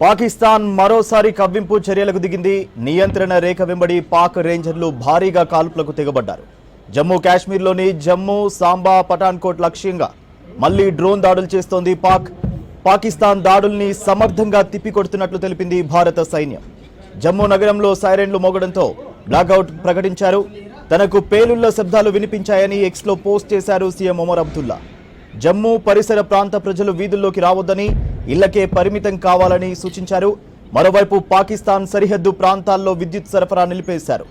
పాకిస్తాన్ మరోసారి కవ్వింపు చర్యలకు దిగింది. నియంత్రణ రేఖ వెంబడి పాక్ రేంజర్లు భారీగా కాల్పులకు తెగబడ్డారు. జమ్మూ కాశ్మీర్లోని జమ్మూ, సాంబా, పఠాన్కోట్ లక్ష్యంగా మళ్లీ డ్రోన్ దాడులు చేస్తోంది పాకిస్తాన్ దాడుల్ని సమర్థంగా తిప్పికొడుతున్నట్లు తెలిపింది భారత సైన్యం. జమ్మూ నగరంలో సైరన్లు మోగడంతో బ్లాక్అవుట్ ప్రకటించారు. తనకు పేలుళ్ల శబ్దాలు వినిపించాయని ఎక్స్లో పోస్ట్ చేశారు సీఎం ఒమర్ అబ్దుల్లా. జమ్మూ పరిసర ప్రాంత ప్రజలు వీధుల్లోకి రావద్దని, ఇళ్లకే పరిమితం కావాలని సూచించారు. మరోవైపు పాకిస్తాన్ సరిహద్దు ప్రాంతాల్లో విద్యుత్ సరఫరా నిలిపేశారు.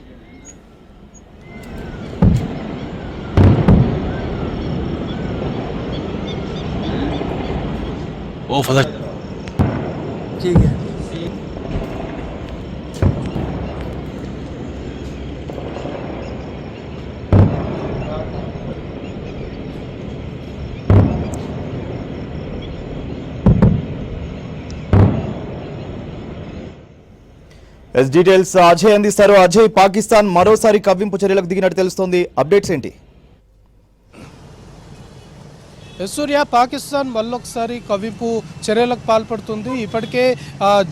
డీటెయిల్స్ అజయ్ అందిస్తారు. అజయ్, పాకిస్తాన్ మరోసారి కవ్వింపు చర్యలకు దిగినట్టు తెలుస్తోంది, అప్డేట్స్ ఏంటి? సూర్య, పాకిస్తాన్ మళ్ళొకసారి కవ్వింపు చర్యలకు పాల్పడుతుంది. ఇప్పటికే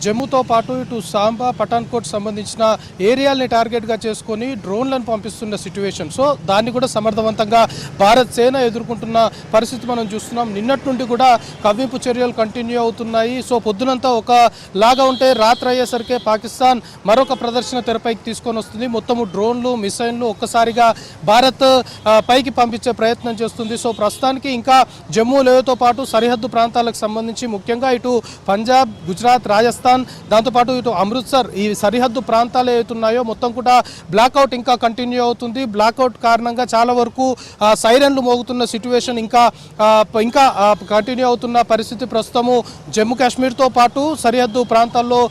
జమ్మూతో పాటు ఇటు సాంబా, పఠాన్కోట్ సంబంధించిన ఏరియాల్ని టార్గెట్గా చేసుకొని డ్రోన్లను పంపిస్తున్న సిచ్యువేషన్. సో దాన్ని కూడా సమర్థవంతంగా భారత్ సేన ఎదుర్కొంటున్న పరిస్థితి మనం చూస్తున్నాం. నిన్నటి నుండి కూడా కవ్వింపు చర్యలు కంటిన్యూ అవుతున్నాయి. సో పొద్దునంతా ఒకలాగా ఉంటే రాత్రి అయ్యేసరికి పాకిస్తాన్ మరొక ప్రదర్శన తెరపైకి తీసుకొని వస్తుంది. మొత్తము డ్రోన్లు, మిసైన్లు ఒక్కసారిగా భారత్ పైకి పంపించే ప్రయత్నం చేస్తుంది. సో ప్రస్తుతానికి ఇంకా జమ్మూ లేతో పాటు సరిహద్దు ప్రాంతాలకు సంబంధించి ముఖ్యంగా ఇటు పంజాబ్, గుజరాత్, రాజస్థాన్, దాంతోపాటు ఇటు అమృత్సర్, ఈ సరిహద్దు ప్రాంతాలు ఏవైతున్నాయో మొత్తం కూడా బ్లాక్అవుట్ ఇంకా కంటిన్యూ అవుతుంది. బ్లాక్అవుట్ కారణంగా చాలా వరకు సైరన్లు మోగుతున్న సిచ్యువేషన్ ఇంకా కంటిన్యూ అవుతున్న పరిస్థితి ప్రస్తుతము జమ్మూ కాశ్మీర్తో పాటు సరిహద్దు ప్రాంతాల్లో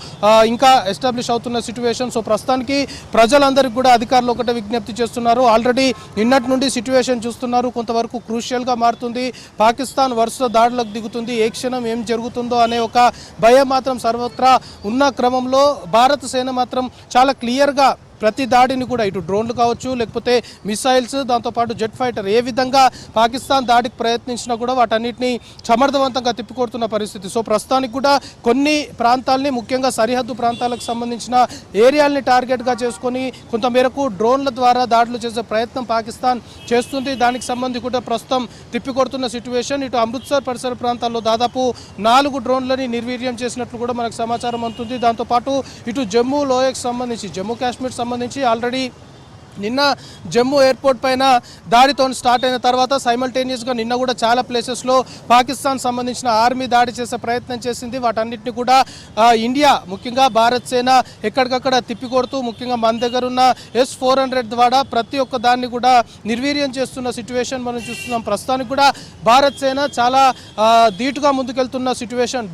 ఇంకా ఎస్టాబ్లిష్ అవుతున్న సిచ్యువేషన్. సో ప్రస్తుతానికి ప్రజలందరికీ కూడా అధికారులు ఒకటే విజ్ఞప్తి చేస్తున్నారు. ఆల్రెడీ నిన్నటి నుండి సిచ్యువేషన్ చూస్తున్నారు, కొంతవరకు క్రూషియల్గా మారుతుంది. పాకిస్తాన్ వరుస దాడులకు దిగుతుంది. ఏ క్షణం ఏం జరుగుతుందో అనే ఒక భయం మాత్రం సర్వత్రా ఉన్న క్రమంలో భారత సేన మాత్రం చాలా క్లియర్గా ప్రతి దాడిని కూడా ఇటు డ్రోన్లు కావచ్చు, లేకపోతే మిసైల్స్, దాంతోపాటు జెట్ ఫైటర్ ఏ విధంగా పాకిస్తాన్ దాడికి ప్రయత్నించినా కూడా వాటన్నిటిని సమర్థవంతంగా తిప్పికొడుతున్న పరిస్థితి. సో ప్రస్తుతానికి కూడా కొన్ని ప్రాంతాలని, ముఖ్యంగా సరిహద్దు ప్రాంతాలకు సంబంధించిన ఏరియాల్ని టార్గెట్గా చేసుకొని కొంతమేరకు డ్రోన్ల ద్వారా దాడులు చేసే ప్రయత్నం పాకిస్తాన్ చేస్తుంది. దానికి సంబంధించి కూడా ప్రస్తుతం తిప్పికొడుతున్న సిచ్యువేషన్. ఇటు అమృత్సర్ పరిసర ప్రాంతాల్లో దాదాపు 4 డ్రోన్లని నిర్వీర్యం చేసినట్లు కూడా మనకు సమాచారం అందుతుంది. దాంతోపాటు ఇటు జమ్మూ లోయకు సంబంధించి, జమ్మూ కాశ్మీర్ సంబంధించి ఆల్రెడీ నిన్న జమ్మూ ఎయిర్పోర్ట్ పైన దాడితో స్టార్ట్ అయిన తర్వాత సైమల్టేనియస్గా నిన్న కూడా చాలా ప్లేసెస్లో పాకిస్తాన్ సంబంధించిన ఆర్మీ దాడి చేసే ప్రయత్నం చేసింది. వాటన్నిటిని కూడా ఇండియా, ముఖ్యంగా భారత్ సేన ఎక్కడికక్కడ తిప్పికొడుతూ, ముఖ్యంగా మన దగ్గర ఉన్న S-400 ద్వారా ప్రతి ఒక్క దాన్ని కూడా నిర్వీర్యం చేస్తున్న సిచ్యువేషన్ మనం చూస్తున్నాం. ప్రస్తుతానికి కూడా భారత్ సేన చాలా ధీటుగా ముందుకెళ్తున్న సిచ్యువేషన్.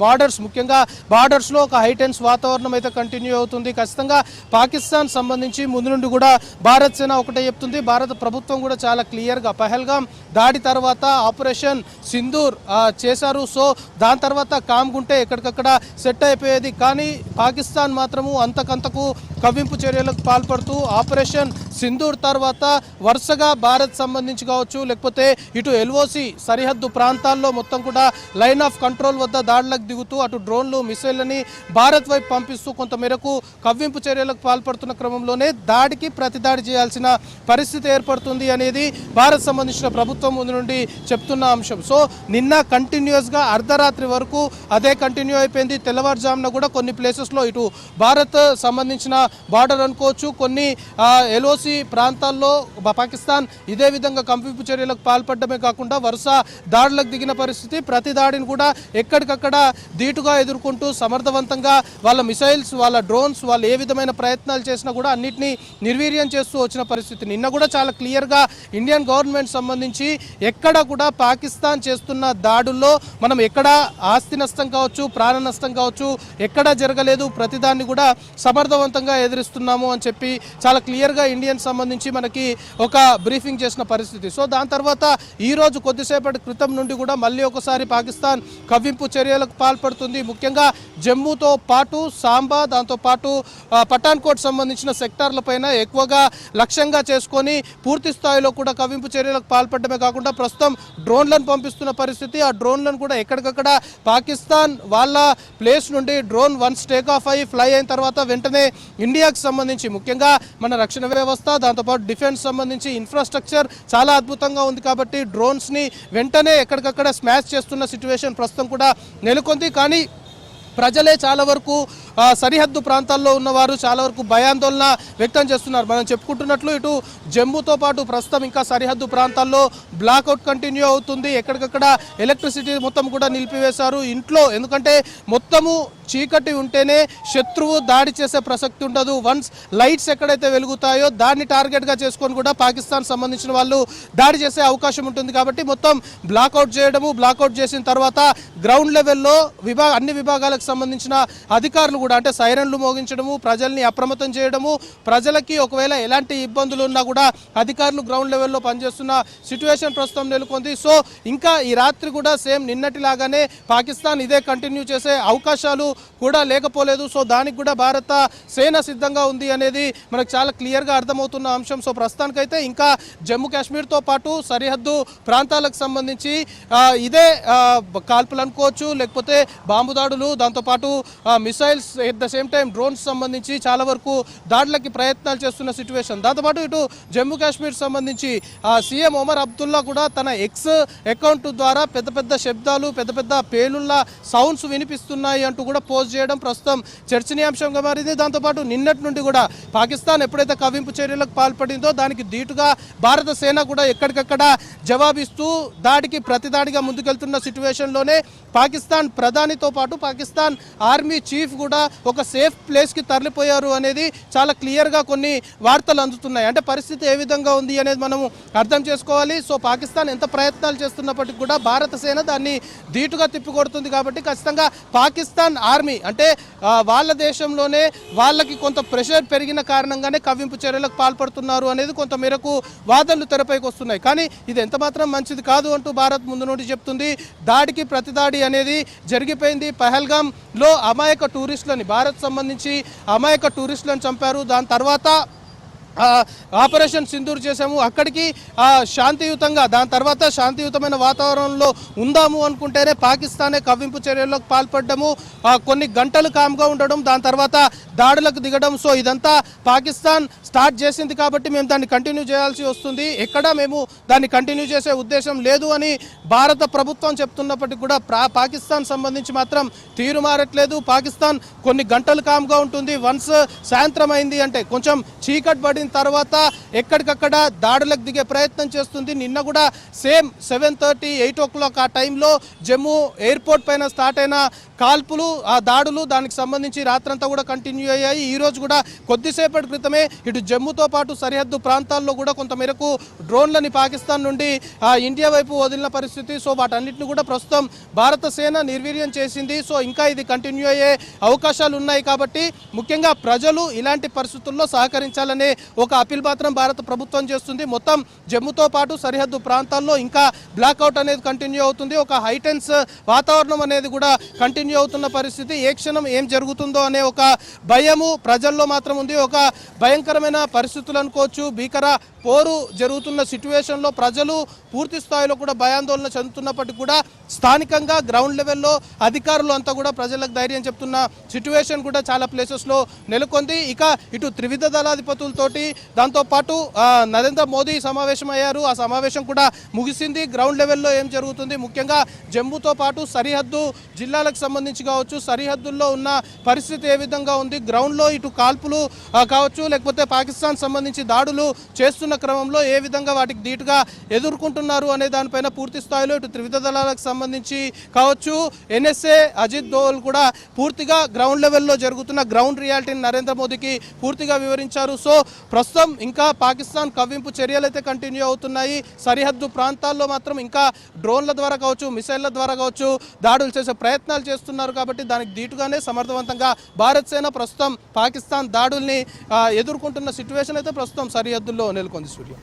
ముఖ్యంగా బార్డర్స్లో ఒక హైటెన్స్ వాతావరణం అయితే కంటిన్యూ అవుతుంది. ఖచ్చితంగా పాకిస్తాన్ సంబంధించి ముందు నుండి కూడా భారత్ సేన ఒకటే చెప్తుంది. భారత ప్రభుత్వం కూడా చాలా క్లియర్గా పహల్గామ్ దాడి తర్వాత ఆపరేషన్ సింధూర్ చేశారు. సో దాని తర్వాత కామ్గుంటే ఎక్కడికక్కడ సెట్ అయిపోయేది. కానీ పాకిస్తాన్ మాత్రము అంతకంతకు కవ్వింపు చర్యలకు పాల్పడుతూ ఆపరేషన్ సింధూర్ తర్వాత వరుసగా భారత్ సంబంధించి కావచ్చు, లేకపోతే ఇటు LOC సరిహద్దు ప్రాంతాల్లో మొత్తం కూడా లైన్ ఆఫ్ కంట్రోల్ వద్ద దాడులకు దిగుతూ అటు డ్రోన్లు, మిసైల్లని భారత్ వైపు పంపిస్తూ కొంతమేరకు కవ్వింపు చర్యలకు పాల్పడుతున్న క్రమంలోనే దాడికి ప్రతిదాడి చేయాల్సిన పరిస్థితి ఏర్పడుతుంది అనేది భారత్ సంబంధించిన ప్రభుత్వం ముందు నుండి చెప్తున్న అంశం. సో నిన్న కంటిన్యూస్గా అర్ధరాత్రి వరకు అదే కంటిన్యూ అయిపోయింది. తెల్లవారుజామున కూడా కొన్ని ప్లేసెస్లో ఇటు భారత్ సంబంధించిన బార్డర్ అనుకోవచ్చు, కొన్ని LOC ప్రాంతాల్లో పాకిస్తాన్ ఇదే విధంగా కవ్వింపు చర్యలకు పాల్పడమే కాకుండా వరుస దాడులకు దిగిన పరిస్థితి. ప్రతి దాడిని కూడా ఎక్కడికక్కడ ధీటుగా ఎదుర్కొంటూ సమర్థవంతంగా వాళ్ళ మిసైల్స్, వాళ్ళ డ్రోన్స్, వాళ్ళు ఏ విధమైన ప్రయత్నాలు చేసినా కూడా అన్నిటినీ నిర్వీర్యం చేస్తూ వచ్చిన పరిస్థితి. నిన్న కూడా చాలా క్లియర్గా ఇండియన్ గవర్నమెంట్ సంబంధించి ఎక్కడ కూడా పాకిస్తాన్ చేస్తున్న దాడుల్లో మనం ఎక్కడ ఆస్తి నష్టం కావచ్చు, ప్రాణ నష్టం కావచ్చు ఎక్కడా జరగలేదు, ప్రతిదాన్ని కూడా సమర్థవంతంగా ఎదిరిస్తున్నాము అని చెప్పి చాలా క్లియర్గా ఇండియన్ సంబంధించి మనకి ఒక బ్రీఫింగ్ చేసిన పరిస్థితి. సో దాని తర్వాత ఈరోజు కొద్దిసేపటి క్రితం నుండి కూడా మళ్ళీ ఒకసారి పాకిస్తాన్ కవ్వింపు చర్యలకు పాల్పడుతుంది. ముఖ్యంగా జమ్మూతో పాటు సాంబా, దాంతోపాటు పఠాన్కోట్ సంబంధించిన సెక్టార్లపైన ఎక్కువగా లక్ష్యంగా చేసుకొని పూర్తి స్థాయిలో కూడా కవ్వింపు చర్యలకు పాల్పడమే కాకుండా ప్రస్తుతం డ్రోన్లను పంపిస్తున్న పరిస్థితి. ఆ డ్రోన్లను కూడా ఎక్కడికక్కడ పాకిస్తాన్ వాళ్ళ ప్లేస్ నుండి డ్రోన్ వన్స్ టేక్ ఆఫ్ అయ్యి ఫ్లై అయిన తర్వాత వెంటనే ఇండియాకి సంబంధించి ముఖ్యంగా మన రక్షణ వ్యవస్థ, దాంతోపాటు డిఫెన్స్ సంబంధించి ఇన్ఫ్రాస్ట్రక్చర్ చాలా అద్భుతంగా ఉంది కాబట్టి డ్రోన్స్ని వెంటనే ఎక్కడికక్కడ స్మాష్ చేస్తున్న సిచ్యువేషన్ ప్రస్తుతం కూడా నెలకొంది. కానీ ప్రజలే చాలా వరకు సరిహద్దు ప్రాంతాల్లో ఉన్నవారు చాలా వరకు భయాందోళన వ్యక్తం చేస్తున్నారు. మనం చెప్పుకుంటున్నట్లు ఇటు జమ్మూతో పాటు ప్రస్తుతం ఇంకా సరిహద్దు ప్రాంతాల్లో బ్లాక్అవుట్ కంటిన్యూ అవుతుంది. ఎక్కడికక్కడ ఎలక్ట్రిసిటీ మొత్తం కూడా నిలిపివేశారు ఇంట్లో. ఎందుకంటే మొత్తము చీకటి ఉంటేనే శత్రువు దాడి చేసే ప్రసక్తి ఉండదు. వన్స్ లైట్స్ ఎక్కడైతే వెలుగుతాయో దాన్ని టార్గెట్గా చేసుకొని కూడా పాకిస్తాన్ సంబంధించిన వాళ్ళు దాడి చేసే అవకాశం ఉంటుంది. కాబట్టి మొత్తం బ్లాక్అవుట్ చేయడము, బ్లాక్అవుట్ చేసిన తర్వాత గ్రౌండ్ లెవెల్లో అన్ని విభాగాలకు సంబంధించిన అధికారులు కూడా అంటే సైరన్లు మోగించడము, ప్రజల్ని అప్రమత్తం చేయడము, ప్రజలకి ఒకవేళ ఎలాంటి ఇబ్బందులు ఉన్నా కూడా అధికారులు గ్రౌండ్ లెవెల్లో పనిచేస్తున్న సిచ్యువేషన్ ప్రస్తుతం నెలకొంది. సో ఇంకా ఈ రాత్రి కూడా సేమ్ నిన్నటిలాగానే పాకిస్తాన్ ఇదే కంటిన్యూ చేసే అవకాశాలు కూడా లేకపోలేదు. సో దానికి కూడా భారత సేన సిద్ధంగా ఉంది అనేది మనకు చాలా క్లియర్గా అర్థమవుతున్న అంశం. సో ప్రస్తుతానికైతే ఇంకా జమ్మూ కాశ్మీర్తో పాటు సరిహద్దు ప్రాంతాలకు సంబంధించి ఇదే కాల్పులు అనుకోవచ్చు, లేకపోతే బాంబు దాడులు, దాంతోపాటు missiles, at the same time drones సంబంధించి చాలా వరకు దాడులకి ప్రయత్నాలు చేస్తున్న సిచ్యువేషన్. దాంతోపాటు ఇటు జమ్మూ కాశ్మీర్ సంబంధించి సీఎం ఒమర్ అబ్దుల్లా కూడా తన ఎక్స్ అకౌంట్ ద్వారా పెద్ద పెద్ద శబ్దాలు, పెద్ద పెద్ద పేలుళ్ళ సౌండ్స్ వినిపిస్తున్నాయి అంటూ కూడా పోస్ట్ చేయడం ప్రస్తుతం చర్చనీయాంశంగా మారింది. దాంతోపాటు నిన్నటి నుండి కూడా పాకిస్తాన్ ఎప్పుడైతే కవ్వింపు చర్యలకు పాల్పడిందో దానికి ధీటుగా భారత సేన కూడా ఎక్కడికక్కడ జవాబిస్తూ దాడికి ప్రతిదాడిగా ముందుకెళ్తున్న సిచ్యువేషన్లోనే పాకిస్తాన్ ప్రధానితో పాటు పాకిస్తాన్ ఆర్మీ చీఫ్ కూడా ఒక సేఫ్ ప్లేస్కి తరలిపోయారు అనేది చాలా క్లియర్గా కొన్ని వార్తలు అందుతున్నాయి. అంటే పరిస్థితి ఏ విధంగా ఉంది అనేది మనము అర్థం చేసుకోవాలి. సో పాకిస్తాన్ ఎంత ప్రయత్నాలు చేస్తున్నప్పటికీ కూడా భారత సేన దాన్ని ధీటుగా తిప్పికొడుతుంది. కాబట్టి ఖచ్చితంగా పాకిస్తాన్ ఆర్మీ అంటే వాళ్ళ దేశంలోనే వాళ్ళకి కొంత ప్రెషర్ పెరిగిన కారణంగానే కవ్వింపు చర్యలకు పాల్పడుతున్నారు అనేది కొంత మేరకు వాదనలు తెరపైకి వస్తున్నాయి. కానీ ఇది ఎంత మాత్రం మంచిది కాదు అంటూ భారత్ ముందు నుండి చెప్తుంది. దాడికి ప్రతిదాడి అనేది జరిగిపోయింది. పహల్గామ్లో అమాయక టూరిస్టులని, భారత్ సంబంధించి అమాయక టూరిస్టులను చంపారు. దాని తర్వాత ఆపరేషన్ సింధూర్ చేసాము, అక్కడికి శాంతియుతంగా, దాని తర్వాత శాంతియుతమైన వాతావరణంలో ఉందాము అనుకుంటేనే పాకిస్తానే కవ్వింపు చర్యలకు పాల్పడము, కొన్ని గంటలు కామ్గా ఉండడం, దాని తర్వాత దాడులకు దిగడం. సో ఇదంతా పాకిస్తాన్ స్టార్ట్ చేసింది కాబట్టి మేము దాన్ని కంటిన్యూ చేయాల్సి వస్తుంది. ఎక్కడా మేము దాన్ని కంటిన్యూ చేసే ఉద్దేశం లేదు అని భారత ప్రభుత్వం చెప్తున్నప్పటికీ కూడా పాకిస్తాన్ సంబంధించి మాత్రం తీరు మారట్లేదు. పాకిస్తాన్ కొన్ని గంటలు కామ్గా ఉంటుంది. వన్స్ సాయంత్రం అయింది అంటే కొంచెం చీకటి పడిన తర్వాత ఎక్కడికక్కడ దాడులకు దిగే ప్రయత్నం చేస్తుంది. నిన్న కూడా సేమ్ 7:30, 8 o'clock ఆ టైంలో జమ్మూ ఎయిర్పోర్ట్ పైన స్టార్ట్ అయిన కాల్పులు, ఆ దాడులు దానికి సంబంధించి రాత్రంతా కూడా కంటిన్యూ అయ్యాయి. ఈ రోజు కూడా కొద్దిసేపటి క్రితమే ఇటు జమ్మూతో పాటు సరిహద్దు ప్రాంతాల్లో కూడా కొంత మేరకు డ్రోన్లని పాకిస్తాన్ నుండి ఇండియా వైపు వదిలిన పరిస్థితి. సో వాటన్నిటిని కూడా ప్రస్తుతం భారత సేన నిర్వీర్యం చేసింది. సో ఇంకా ఇది కంటిన్యూ అయ్యే అవకాశాలు ఉన్నాయి. కాబట్టి ముఖ్యంగా ప్రజలు ఇలాంటి పరిస్థితుల్లో సహకరించాలనే ఒక అపీల్ మాత్రం భారత ప్రభుత్వం చేస్తుంది. మొత్తం జమ్మూతో పాటు సరిహద్దు ప్రాంతాల్లో ఇంకా బ్లాక్అవుట్ అనేది కంటిన్యూ అవుతుంది. ఒక హైటెన్స్ వాతావరణం అనేది కూడా కంటిన్యూ అవుతున్న పరిస్థితి. ఏ క్షణం ఏం జరుగుతుందో అనే ఒక భయము ప్రజల్లో మాత్రం ఉంది. ఒక భయంకరమైన పరిస్థితులు అనుకోవచ్చు. భీకర పోరు జరుగుతున్న సిచ్యువేషన్లో ప్రజలు పూర్తి స్థాయిలో కూడా భయాందోళన చెందుతున్నప్పటికీ కూడా స్థానికంగా గ్రౌండ్ లెవెల్లో అధికారులు అంతా కూడా ప్రజలకు ధైర్యం చెప్తున్న సిచ్యువేషన్ కూడా చాలా ప్లేసెస్లో నెలకొంది. ఇక ఇటు త్రివిధ దళాధిపతులతోటి దాంతోపాటు నరేంద్ర మోదీ సమావేశమయ్యారు. ఆ సమావేశం కూడా ముగిసింది. గ్రౌండ్ లెవెల్లో ఏం జరుగుతుంది, ముఖ్యంగా జమ్మూతో పాటు సరిహద్దు జిల్లాలకు సంబంధించి కావచ్చు, సరిహద్దుల్లో ఉన్న పరిస్థితి ఏ విధంగా ఉంది, గ్రౌండ్లో ఇటు కాల్పులు కావచ్చు, లేకపోతే పాకిస్తాన్ సంబంధించి దాడులు చేస్తున్న క్రమంలో ఏ విధంగా వాటికి ధీటుగా ఎదుర్కొంటున్నారు అనే దానిపైన పూర్తి స్థాయిలో ఇటు త్రివిధ దళాలకు సంబంధించి కావచ్చు, ఎన్ఎస్ఏ అజిత్ దోవల్ కూడా పూర్తిగా గ్రౌండ్ లెవెల్లో జరుగుతున్న గ్రౌండ్ రియాలిటీని నరేంద్ర మోదీకి పూర్తిగా వివరించారు. సో ప్రస్తుతం ఇంకా పాకిస్తాన్ కవ్వింపు చర్యలు అయితే కంటిన్యూ అవుతున్నాయి. సరిహద్దు ప్రాంతాల్లో మాత్రం ఇంకా డ్రోన్ల ద్వారా కావచ్చు, మిసైళ్ల ద్వారా కావచ్చు దాడులు చేసే ప్రయత్నాలు చేస్తున్నారు. కాబట్టి దానికి ధీటుగానే సమర్థవంతంగా భారత్ సేన ప్రస్తుతం పాకిస్తాన్ దాడుల్ని ఎదుర్కొంటున్న సిచ్యువేషన్ అయితే ప్రస్తుతం సరిహద్దుల్లో నెలకొంది. సూర్య.